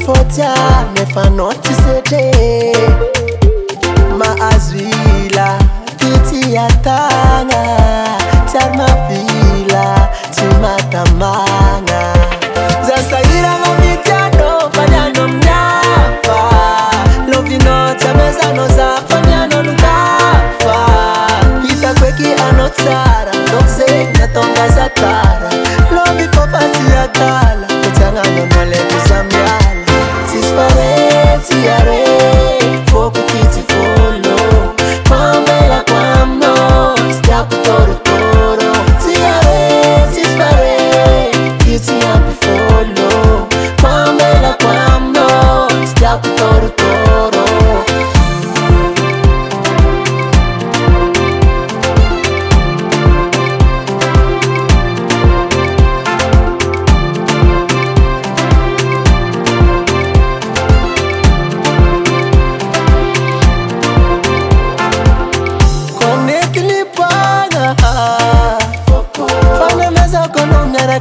fotia nefa noti sete Maazwila titi atanga Tiarma vila timatamanga Zasaira mamitiano panyano mnyafa Lovino tamezano za panyano lukafa Ita kweki anotsara Tokse natonga zatara Lovi popasi atala Kutangano mole kuzamyala Tispare tiare Foku kiti folo Pamela kwamno Stiapu toro toro Tiare tispare Kiti ampi folo Pamela kwamno Stiapu toro toro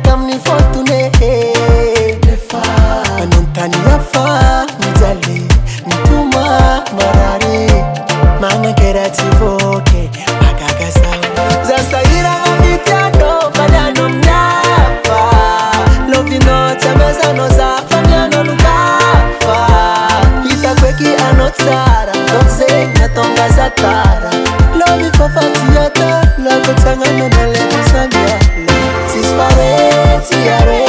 Kamni fortune Anontani yafa Nizali Nituma marari Manga kera tivoke Magaga sawa Zasaira mamitiano Panyano mnafa Lovino tamezano za Panyano lukafa Ita kweki anotsara Tokse natonga zatara Lovi fafatiata Lako tangano mele kusambia Tispare, tiare,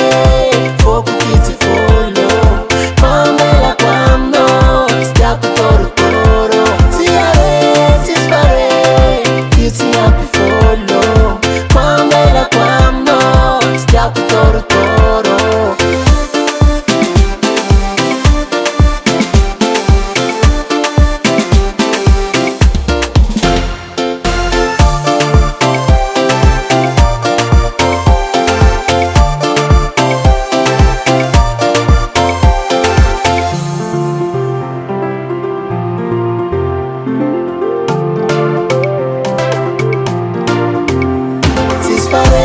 foku kiti folo Pamela kwamno, stiapu toro toro Tiare, tispare, kiti ampi folo Pamela kwamno, stiapu toro toro Tispare